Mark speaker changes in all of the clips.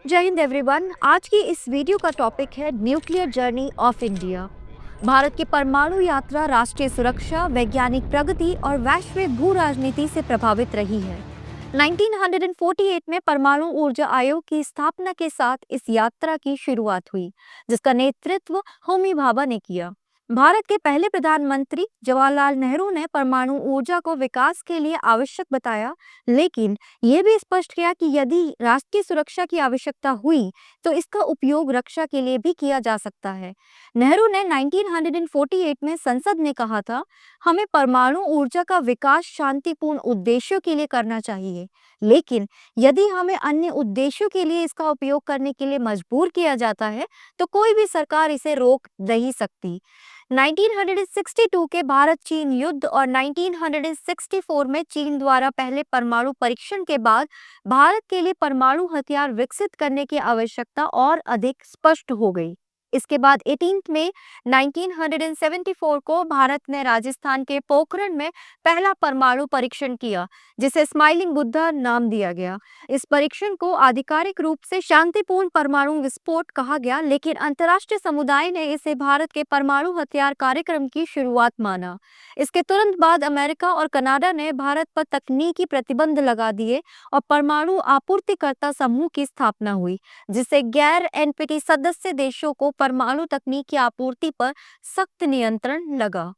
Speaker 1: जय हिंद एवरीवन। आज की इस वीडियो का टॉपिक है nuclear journey of India. Bharat की परमाणु यात्रा राष्ट्रीय सुरक्षा, वैज्ञानिक प्रगति और वैश्विक भू राजनीति से प्रभावित रही है। 1948 में परमाणु ऊर्जा आयोग की स्थापना के साथ इस यात्रा की शुरुआत हुई, जिसका नेतृत्व होमी भाभा ने किया। भारत के पहले प्रधानमंत्री जवाहरलाल नेहरू ने परमाणु ऊर्जा को विकास के लिए आवश्यक बताया, लेकिन यह भी स्पष्ट किया कि यदि राष्ट्रीय सुरक्षा की आवश्यकता हुई तो इसका उपयोग रक्षा के लिए भी किया जा सकता है। नेहरू ने 1948 में संसद ने कहा था, हमें परमाणु ऊर्जा का विकास शांतिपूर्ण उद्देश्यों के लिए करना चाहिए, लेकिन यदि हमें अन्य उद्देश्यों के लिए इसका उपयोग करने के लिए मजबूर किया जाता है तो कोई भी सरकार इसे रोक नहीं सकती। 1962 के भारत चीन युद्ध और 1964 में चीन द्वारा पहले परमाणु परीक्षण के बाद भारत के लिए परमाणु हथियार विकसित करने की आवश्यकता और अधिक स्पष्ट हो गई। इसके बाद 18 में 1974 को भारत ने राजस्थान के पोखरण में पहला परमाणु परीक्षण किया, जिसे स्माइलिंग बुद्धा नाम दिया गया। इस परीक्षण को आधिकारिक रूप से शांतिपूर्ण परमाणु विस्फोट कहा गया, लेकिन अंतर्राष्ट्रीय समुदाय ने इसे भारत के परमाणु हथियार कार्यक्रम की शुरुआत माना। इसके तुरंत बाद अमेरिका और कनाडा ने भारत पर तकनीकी प्रतिबंध लगा दिए और परमाणु आपूर्तिकर्ता समूह की स्थापना हुई, जिससे गैर एनपीटी सदस्य देशों को परमाणु तकनीक की आपूर्ति पर सख्त नियंत्रण लगा।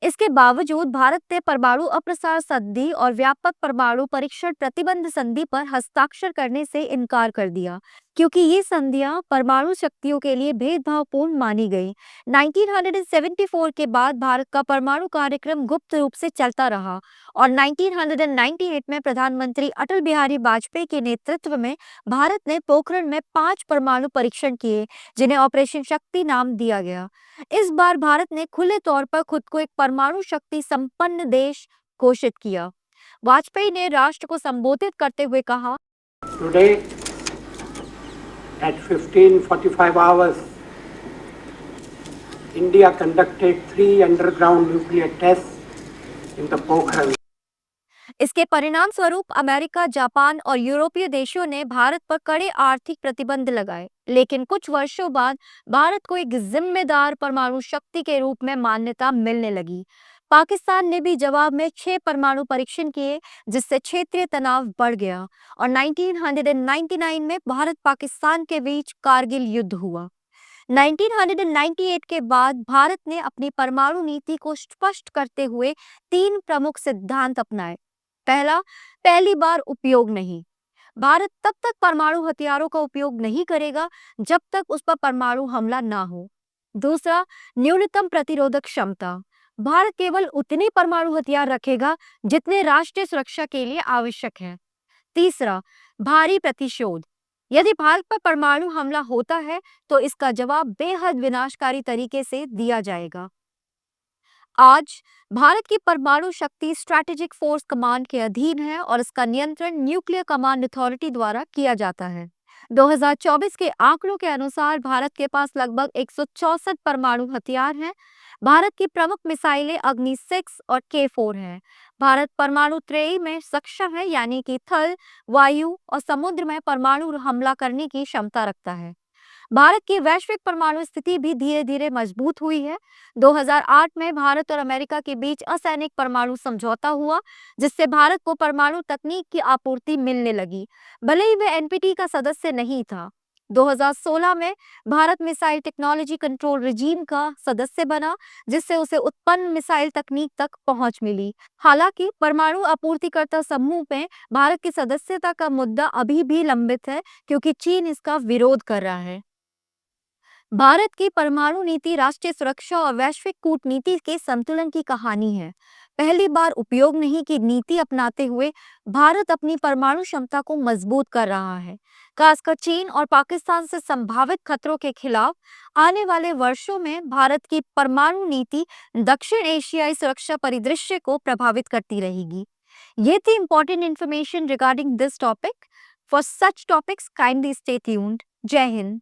Speaker 1: इसके बावजूद भारत ने परमाणु अप्रसार संधि और व्यापक परमाणु परीक्षण प्रतिबंध संधि पर हस्ताक्षर करने से इनकार कर दिया, क्योंकि ये संधियां परमाणु शक्तियों के लिए भेदभावपूर्ण मानी गई। 1974 के बाद भारत का परमाणु कार्यक्रम गुप्त रूप से चलता रहा और 1998 में प्रधानमंत्री अटल बिहारी वाजपेयी के नेतृत्व में भारत ने पोखरण में 5 परमाणु परीक्षण किए, जिन्हें ऑपरेशन शक्ति नाम दिया गया। इस बार भारत ने खुले तौर पर खुद को एक परमाणु शक्ति संपन्न देश घोषित किया। वाजपेयी ने राष्ट्र को संबोधित करते हुए कहा,
Speaker 2: Today at 15:45 hours, India conducted 3 underground nuclear tests in the Pokhran.
Speaker 1: इसके परिणाम स्वरूप अमेरिका, जापान और यूरोपीय देशों ने भारत पर कड़े आर्थिक प्रतिबंध लगाए, लेकिन कुछ वर्षों बाद भारत को एक जिम्मेदार परमाणु शक्ति के रूप में मान्यता मिलने लगी। पाकिस्तान ने भी जवाब में 6 परमाणु परीक्षण किए, जिससे क्षेत्रीय तनाव बढ़ गया और 1999 में भारत पाकिस्तान के बीच कारगिल युद्ध हुआ। 1998 के बाद भारत ने अपनी परमाणु नीति को स्पष्ट करते हुए 3 प्रमुख सिद्धांत अपनाए। पहला, पहली बार उपयोग नहीं। भारत तब तक परमाणु हथियारों का उपयोग नहीं करेगा जब तक उस पर परमाणु हमला ना हो। दूसरा, न्यूनतम प्रतिरोधक क्षमता। भारत केवल उतने परमाणु हथियार रखेगा जितने राष्ट्रीय सुरक्षा के लिए आवश्यक है। तीसरा, भारी प्रतिशोध। यदि भारत पर परमाणु हमला होता है तो इसका जवाब बेहद विनाशकारी तरीके से दिया जाएगा। आज भारत की परमाणु शक्ति स्ट्रैटेजिक फोर्स कमांड के अधीन है और इसका नियंत्रण न्यूक्लियर कमांड अथॉरिटी द्वारा किया जाता है। 2024 के आंकड़ों के अनुसार भारत के पास लगभग 164 परमाणु हथियार हैं। भारत की प्रमुख मिसाइलें अग्नि 6 और K4 हैं। भारत परमाणु त्रयी में सक्षम है, यानी कि थल, वायु और समुद्र में परमाणु हमला करने की क्षमता रखता है। भारत की वैश्विक परमाणु स्थिति भी धीरे धीरे मजबूत हुई है। 2008 में भारत और अमेरिका के बीच असैनिक परमाणु समझौता हुआ, जिससे भारत को परमाणु तकनीक की आपूर्ति मिलने लगी, भले ही वह एनपीटी का सदस्य नहीं था। 2016 में Bharat missile technology control regime का सदस्य बना, जिससे उसे उत्पन्न मिसाइल तकनीक तक पहुंच मिली। हालांकि परमाणु आपूर्तिकर्ता समूह में भारत की सदस्यता का मुद्दा अभी भी लंबित है, क्योंकि चीन इसका विरोध कर रहा है। भारत की परमाणु नीति राष्ट्रीय सुरक्षा और वैश्विक कूटनीति के संतुलन की कहानी है। पहली बार उपयोग नहीं की नीति अपनाते हुए भारत अपनी परमाणु क्षमता को मजबूत कर रहा है, खासकर चीन और पाकिस्तान से संभावित खतरों के खिलाफ। आने वाले वर्षों में भारत की परमाणु नीति दक्षिण एशियाई सुरक्षा परिदृश्य को प्रभावित करती रहेगी। ये थी important information regarding this topic. For such topics kindly stay tuned. जय हिंद।